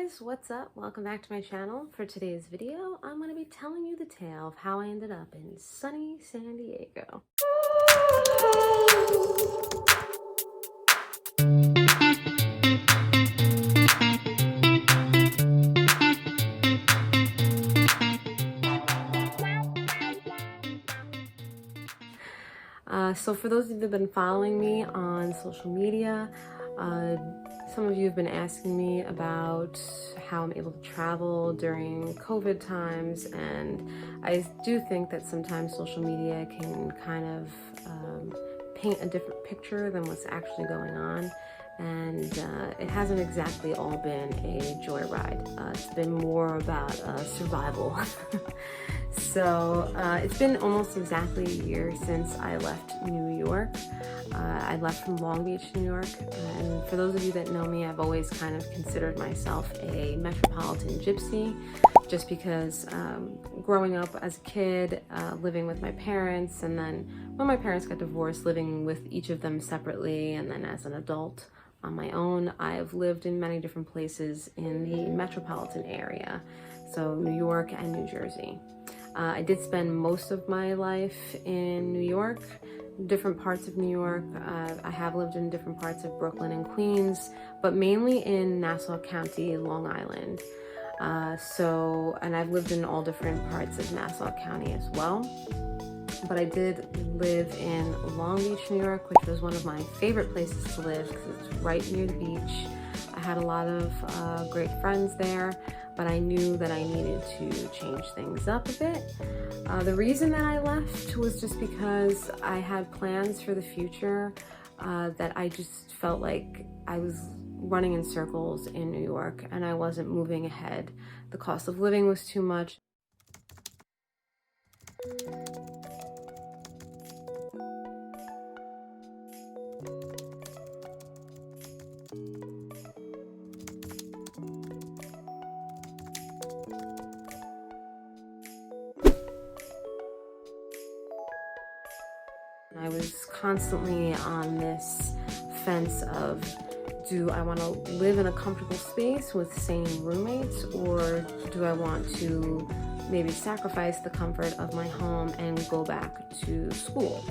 guys, what's up? Welcome back to my channel. For today's video, I'm going to be telling you the tale of how I ended up in sunny San Diego. So for those of you that have been following me on social media, some of you have been asking me about how I'm able to travel during COVID times, and I do think that sometimes social media can kind of paint a different picture than what's actually going on, and it hasn't exactly all been a joyride. It's been more about survival. So it's been almost exactly a year since I left New York. I left from Long Beach, New York, and for those of you that know me, I've always kind of considered myself a metropolitan gypsy, just because growing up as a kid, living with my parents, and then when my parents got divorced, living with each of them separately, and then as an adult on my own, I've lived in many different places in the metropolitan area, so New York and New Jersey. I did spend most of my life in New York, different parts of New York. I have lived in different parts of Brooklyn and Queens, but mainly in Nassau County, Long Island. And I've lived in all different parts of Nassau County as well. But I did live in Long Beach, New York, which was one of my favorite places to live because it's right near the beach. I had a lot of great friends there, but I knew that I needed to change things up a bit. The reason that I left was just because I had plans for the future that I just felt like I was running in circles in New York and I wasn't moving ahead. The cost of living was too much. I was constantly on this fence of, do I want to live in a comfortable space with sane roommates, or do I want to maybe sacrifice the comfort of my home and go back to school?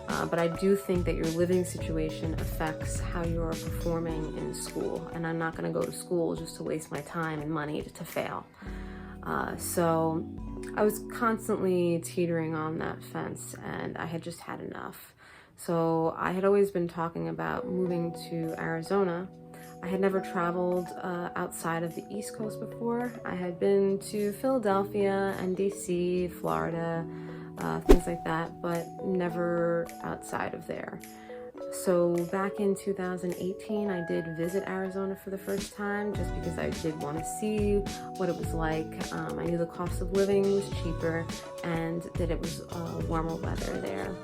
But I do think that your living situation affects how you're performing in school, and I'm not going to go to school just to waste my time and money to fail. So I was constantly teetering on that fence, and I had just had enough. So I had always been talking about moving to Arizona. I had never traveled outside of the East Coast before. I had been to Philadelphia and DC, Florida, things like that, but never outside of there. So back in 2018, I did visit Arizona for the first time just because I did want to see what it was like. I knew the cost of living was cheaper and that it was warmer weather there.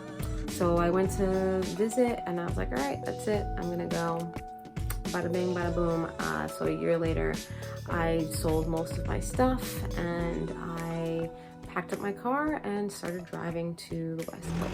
So I went to visit and I was like, all right, that's it. I'm going to go. Bada bing, bada boom. So a year later, I sold most of my stuff and I packed up my car and started driving to the West Coast.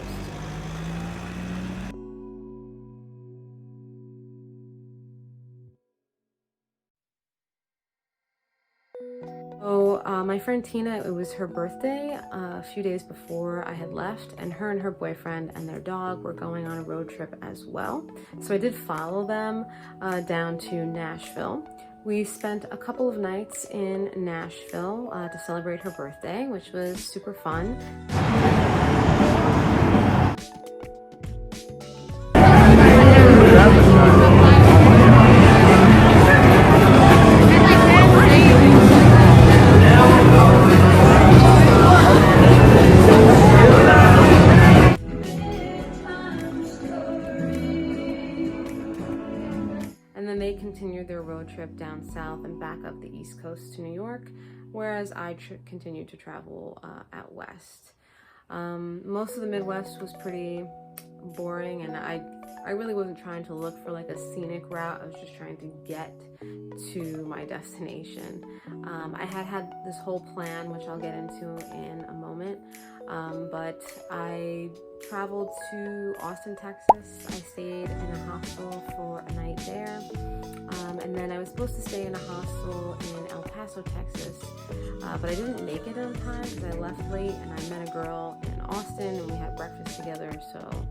So my friend Tina, it was her birthday a few days before I had left, and her boyfriend and their dog were going on a road trip as well. So I did follow them down to Nashville. We spent a couple of nights in Nashville to celebrate her birthday, which was super fun. And then they continued their road trip down south and back up the East Coast to New York, whereas I continued to travel out west. Most of the Midwest was pretty boring, and I really wasn't trying to look for like a scenic route. I was just trying to get to my destination. I had this whole plan, which I'll get into in a moment, but I traveled to Austin, Texas. I stayed in a hostel for a night there, and then I was supposed to stay in a hostel in Paso, Texas, but I didn't make it on time because I left late, and I met a girl in Austin and we had breakfast together. So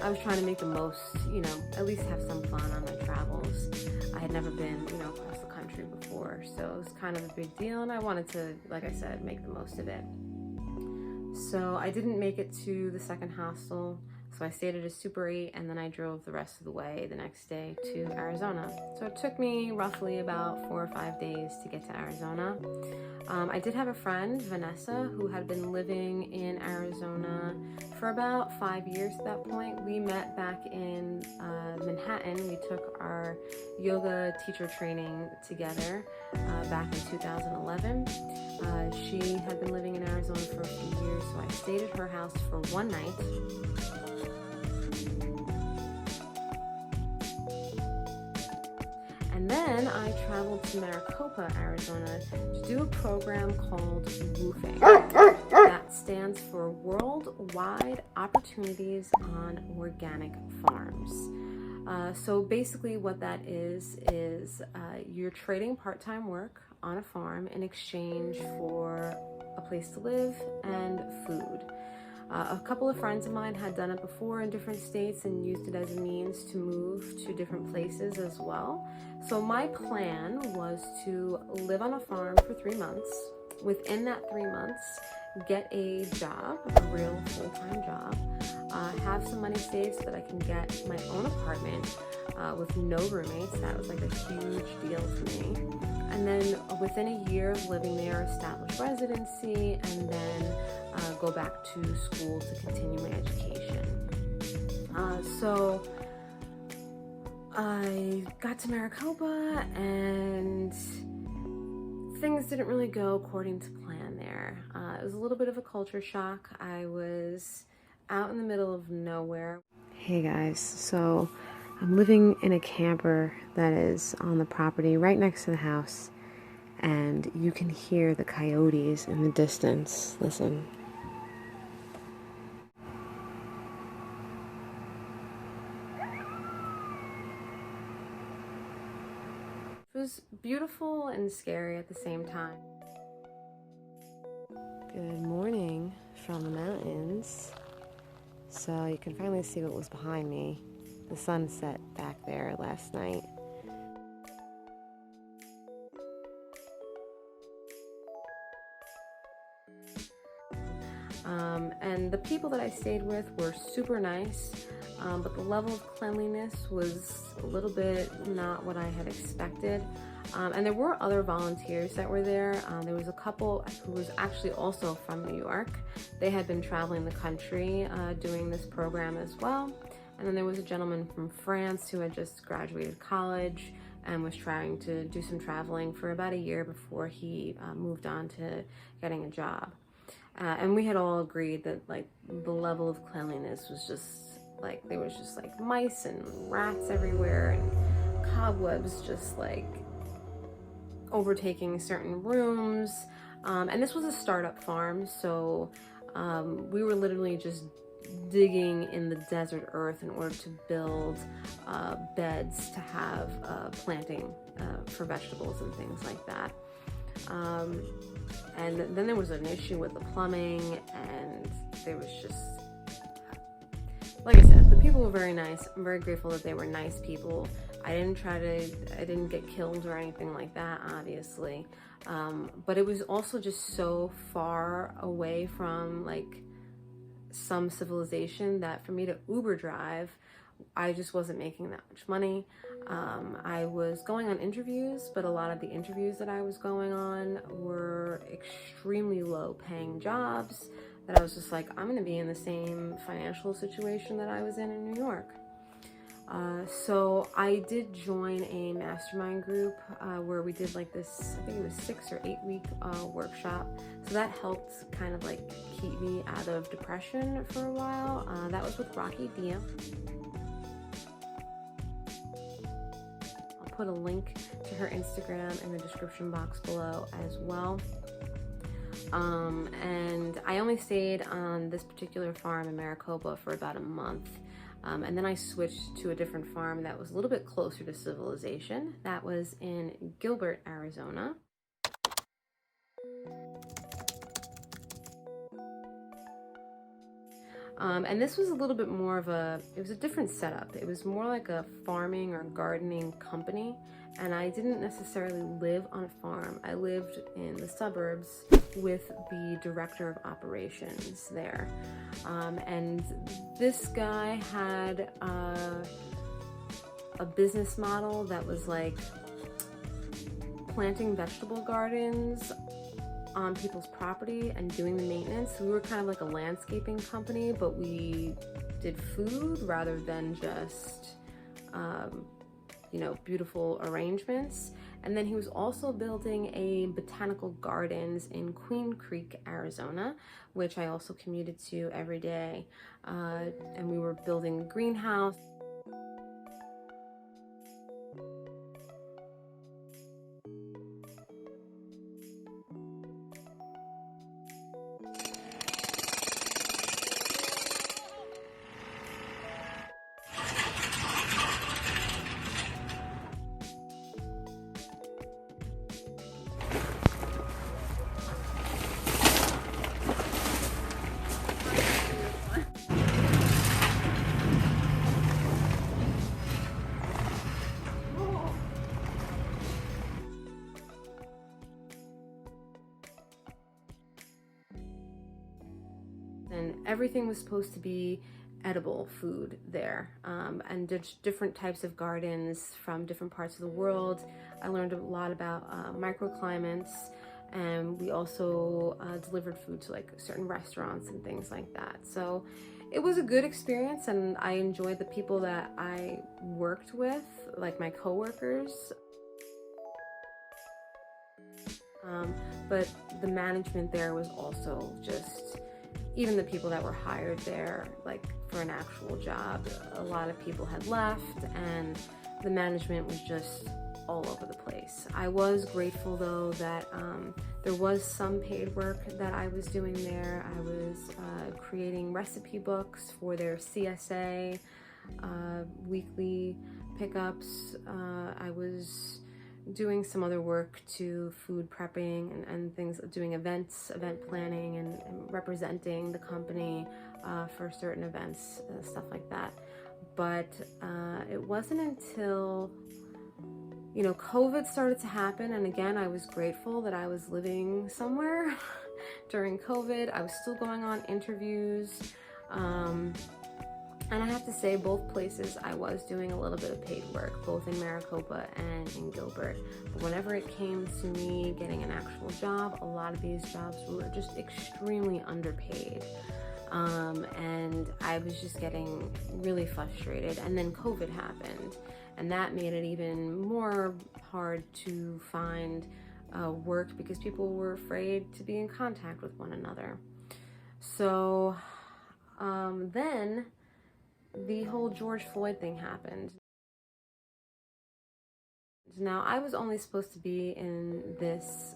I was trying to make the most, you know, at least have some fun on my travels. I had never been, you know, across the country before, so it was kind of a big deal, and I wanted to, like I said, make the most of it. So I didn't make it to the second hostel, so I stayed at a Super 8, and then I drove the rest of the way the next day to Arizona. So it took me roughly about 4 or 5 days to get to Arizona. I did have a friend, Vanessa, who had been living in Arizona for about 5 years at that point. We met back in Manhattan. We took our yoga teacher training together back in 2011. She had been living in Arizona for a few years, so I stayed at her house for one night. And then I traveled to Maricopa, Arizona to do a program called WOOFing. That stands for Worldwide Opportunities on Organic Farms. So basically what that is you're trading part-time work on a farm in exchange for a place to live and food. A couple of friends of mine had done it before in different states and used it as a means to move to different places as well. So my plan was to live on a farm for 3 months. Within that 3 months, get a job, a real full-time job, have some money saved so that I can get my own apartment with no roommates. That was like a huge deal for me. And then within a year of living there, establish residency, and then go back to school to continue my education. So I got to Maricopa and things didn't really go according to plan there. It was a little bit of a culture shock. I was out in the middle of nowhere. Hey guys, so I'm living in a camper that is on the property right next to the house, and you can hear the coyotes in the distance. Listen. It was beautiful and scary at the same time. Good morning from the mountains. So you can finally see what was behind me. The sun set back there last night. And the people that I stayed with were super nice, but the level of cleanliness was a little bit not what I had expected. And there were other volunteers that were there. There was a couple who was actually also from New York. They had been traveling the country doing this program as well. And then there was a gentleman from France who had just graduated college and was trying to do some traveling for about a year before he moved on to getting a job. And we had all agreed that like the level of cleanliness was just like, there was just like mice and rats everywhere and cobwebs just like overtaking certain rooms. And this was a startup farm, so we were literally just digging in the desert earth in order to build beds to have planting for vegetables and things like that. And then there was an issue with the plumbing, and there was just, like I said, the people were very nice. I'm very grateful that they were nice people. I didn't get killed or anything like that, obviously. But it was also just so far away from like some civilization that for me to Uber drive, I just wasn't making that much money. I was going on interviews, but a lot of the interviews that I was going on were extremely low paying jobs that I was just like, I'm gonna be in the same financial situation that I was in New York. So I did join a mastermind group where we did like this, I think it was 6 or 8 week workshop. So that helped kind of like keep me out of depression for a while. That was with Diehm. I'll put a link to her Instagram in the description box below as well. And I only stayed on this particular farm in Maricopa for about a month. And then I switched to a different farm that was a little bit closer to civilization. That was in Gilbert, Arizona. And this was a little bit more of it was a different setup. It was more like a farming or gardening company, and I didn't necessarily live on a farm. I lived in the suburbs with the director of operations there. And this guy had a business model that was like planting vegetable gardens on people's property and doing the maintenance. We were kind of like a landscaping company, but we did food rather than just, you know, beautiful arrangements. And then he was also building a Botanical Gardens in Queen Creek, Arizona, which I also commuted to every day. And we were building a greenhouse. And everything was supposed to be edible food there, and different types of gardens from different parts of the world. I learned a lot about microclimates, and we also delivered food to like certain restaurants and things like that. So it was a good experience, and I enjoyed the people that I worked with, like my coworkers. But the management there was also just, even the people that were hired there, like for an actual job, a lot of people had left, and the management was just all over the place. I was grateful though that there was some paid work that I was doing there. I was creating recipe books for their CSA weekly pickups. I was doing some other work to food prepping and things, doing event planning and representing the company for certain events, stuff like that. But it wasn't until, you know, COVID started to happen, and again, I was grateful that I was living somewhere during COVID. I was still going on interviews, and I have to say, both places I was doing a little bit of paid work, both in Maricopa and in Gilbert. But whenever it came to me getting an actual job, a lot of these jobs were just extremely underpaid. And I was just getting really frustrated. And then COVID happened, and that made it even more hard to find work because people were afraid to be in contact with one another. So then the whole George Floyd thing happened. Now, I was only supposed to be in this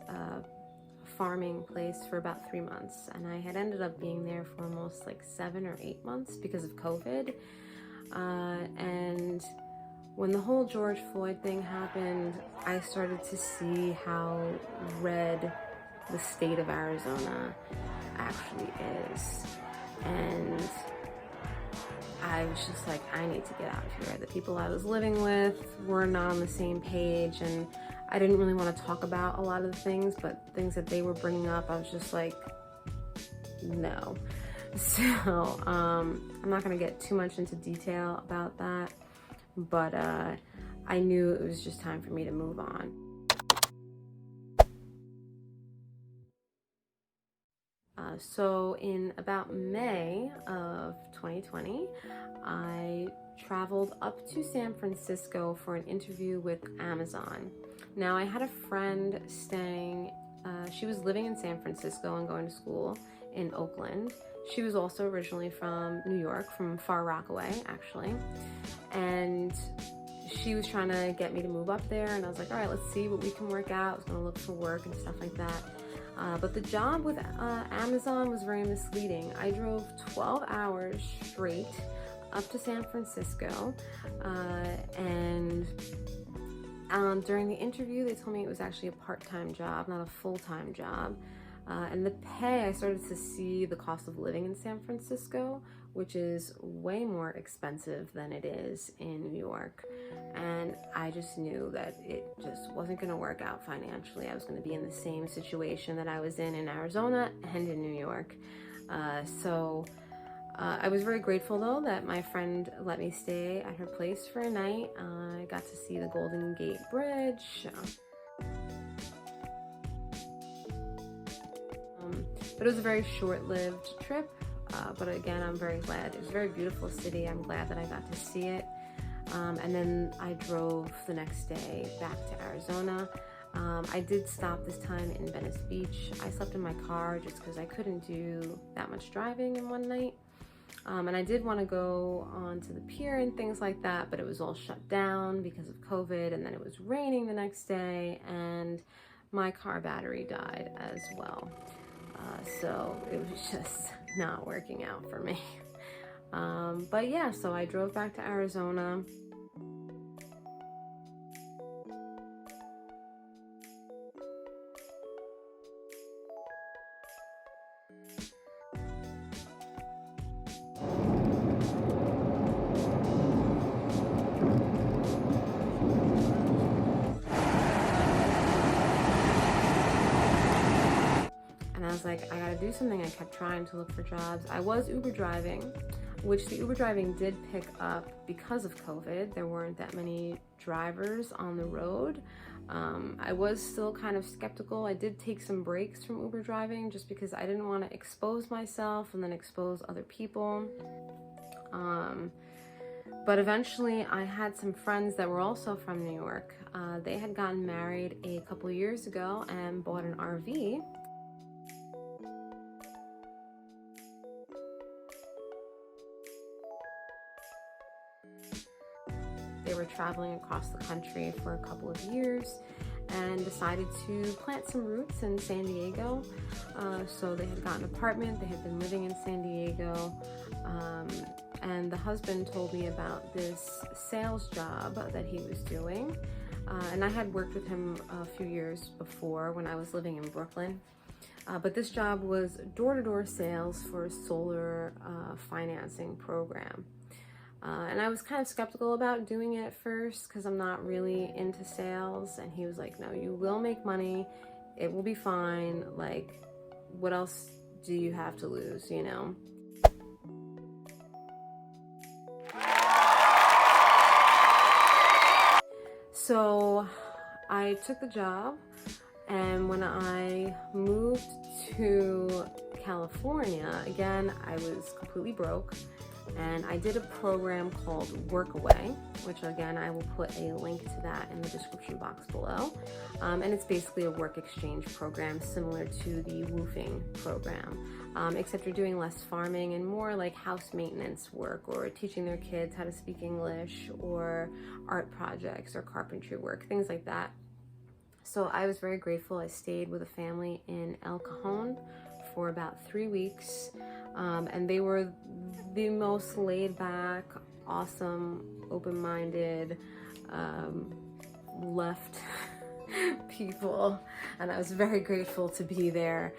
farming place for about 3 months, and I had ended up being there for almost like 7 or 8 months because of COVID. And when the whole George Floyd thing happened, I started to see how red the state of Arizona actually is. And I was just like, I need to get out of here. The people I was living with were not on the same page, and I didn't really want to talk about a lot of the things, but things that they were bringing up, I was just like, no. So I'm not going to get too much into detail about that, but I knew it was just time for me to move on. So in about May of 2020, I traveled up to San Francisco for an interview with Amazon. Now, I had a friend staying, she was living in San Francisco and going to school in Oakland. She was also originally from New York, from Far Rockaway, actually. And she was trying to get me to move up there, and I was like, all right, let's see what we can work out. I was gonna look for work and stuff like that. But the job with Amazon was very misleading. I drove 12 hours straight up to San Francisco, and During the interview, they told me it was actually a part-time job, not a full-time job. And the pay, I started to see the cost of living in San Francisco, which is way more expensive than it is in New York. And I just knew that it just wasn't going to work out financially. I was going to be in the same situation that I was in Arizona and in New York. I was very grateful though that my friend let me stay at her place for a night. I got to see the Golden Gate Bridge. But it was a very short-lived trip. But again, I'm very glad. It was a very beautiful city. I'm glad that I got to see it. And then I drove the next day back to Arizona. I did stop this time in Venice Beach. I slept in my car just because I couldn't do that much driving in one night. And I did want to go onto the pier and things like that, but it was all shut down because of COVID, and then it was raining the next day, and my car battery died as well. So it was just not working out for me. But yeah, so I drove back to Arizona. And I was like, I gotta do something. I kept trying to look for jobs. I was Uber driving, which the Uber driving did pick up because of COVID. There weren't that many drivers on the road. I was still kind of skeptical. I did take some breaks from Uber driving just because I didn't want to expose myself and then expose other people. But eventually I had some friends that were also from New York. They had gotten married a couple years ago and bought an RV. They were traveling across the country for a couple of years and decided to plant some roots in San Diego. So they had gotten an apartment, they had been living in San Diego, and the husband told me about this sales job that he was doing. And I had worked with him a few years before when I was living in Brooklyn. But this job was door-to-door sales for a solar financing program. And I was kind of skeptical about doing it at first because I'm not really into sales. And he was like, no, you will make money. It will be fine. Like, what else do you have to lose, you know? So I took the job, and when I moved to California, again, I was completely broke. And I did a program called Workaway, which again, I will put a link to that in the description box below. And it's basically a work exchange program similar to the woofing program, except you're doing less farming and more like house maintenance work or teaching their kids how to speak English or art projects or carpentry work, things like that. So I was very grateful. I stayed with a family in El Cajon for about 3 weeks. And they were the most laid back, awesome, open-minded, left people. And I was very grateful to be there,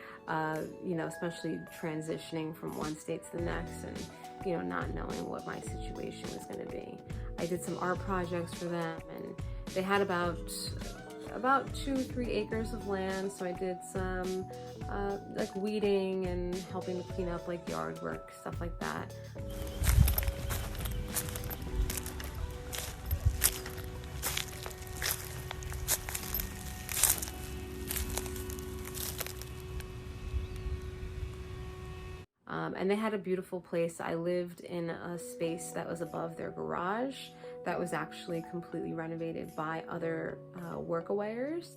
you know, especially transitioning from one state to the next and, you know, not knowing what my situation was going to be. I did some art projects for them, and they had about 2-3 acres of land, so I did some like weeding and helping to clean up like yard work, stuff like that. And they had a beautiful place. I lived in a space that was above their garage that was actually completely renovated by other workawayers.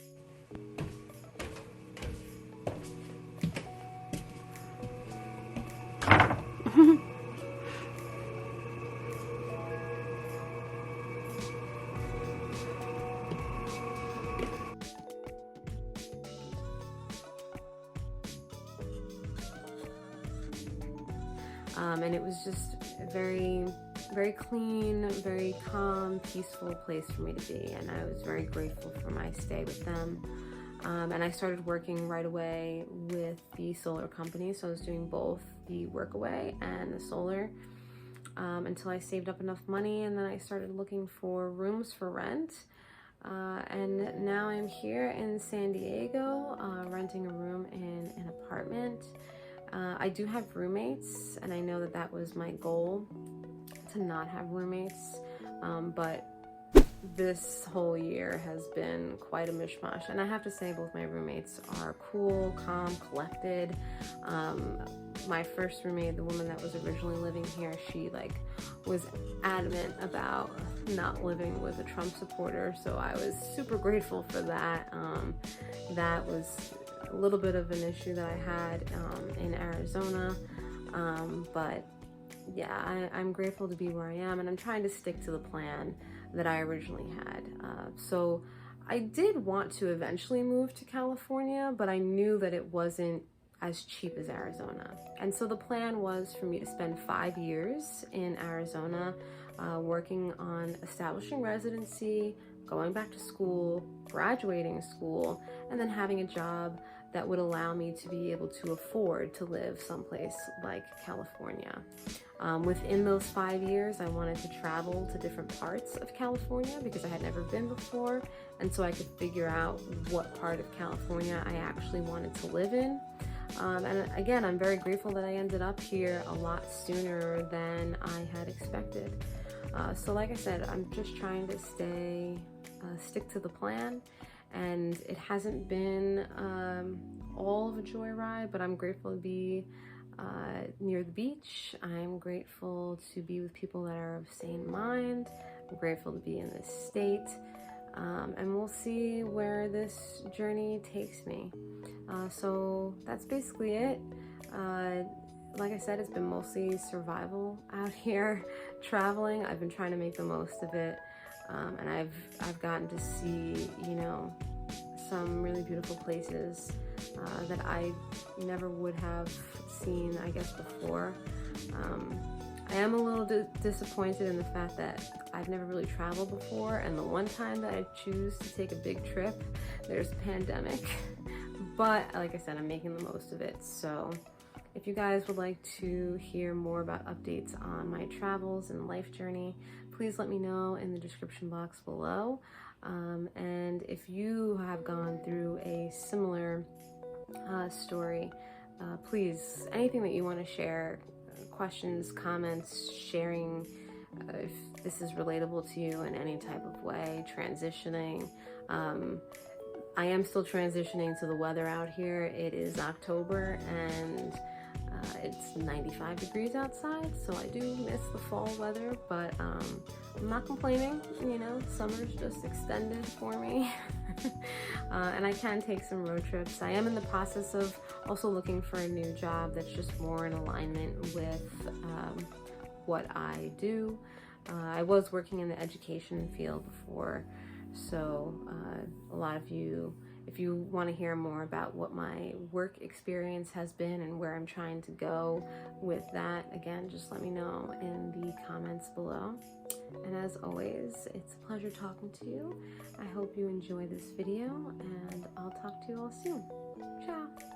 And it was just very very clean, very calm, peaceful place for me to be, and I was very grateful for my stay with them. And I started working right away with the solar company, so I was doing both the workaway and the solar until I saved up enough money, and then I started looking for rooms for rent. And now I'm here in San Diego, renting a room in an apartment. I do have roommates, and I know that that was my goal, to not have roommates, but this whole year has been quite a mishmash, and I have to say both my roommates are cool, calm, collected. My first roommate, the woman that was originally living here, she was adamant about not living with a Trump supporter, so I was super grateful for that. That was a little bit of an issue that I had in Arizona, but yeah, I'm grateful to be where I am, and I'm trying to stick to the plan that I originally had. So I did want to eventually move to California, but I knew that it wasn't as cheap as Arizona. And so the plan was for me to spend 5 years in Arizona, working on establishing residency, going back to school, graduating school, and then having a job that would allow me to be able to afford to live someplace like California. Within those 5 years, I wanted to travel to different parts of California because I had never been before, and so I could figure out what part of California I actually wanted to live in. And again, I'm very grateful that I ended up here a lot sooner than I had expected. So like I said, I'm just trying to stick to the plan, and it hasn't been all of a joyride, but I'm grateful to be near the beach. I'm grateful to be with people that are of sane mind. I'm grateful to be in this state, and we'll see where this journey takes me. So that's basically it. Like I said, it's been mostly survival out here, traveling. I've been trying to make the most of it, and I've gotten to see, some really beautiful places that I never would have seen, I guess, before. I am a little disappointed in the fact that I've never really traveled before, and the one time that I choose to take a big trip, there's a pandemic. But like I said, I'm making the most of it. So if you guys would like to hear more about updates on my travels and life journey, please let me know in the description box below. And if you have gone through a similar story, please, anything that you want to share, questions, comments, sharing, if this is relatable to you in any type of way, transitioning. I am still transitioning to the weather out here. It is October, and it's 95 degrees outside, so I do miss the fall weather, but I'm not complaining. Summer's just extended for me. And I can take some road trips. I am in the process of also looking for a new job that's just more in alignment with what I do. I was working in the education field before, so a lot of you, if you want to hear more about what my work experience has been and where I'm trying to go with that, again, just let me know in the comments below. And as always, it's a pleasure talking to you. I hope you enjoy this video, and I'll talk to you all soon. Ciao!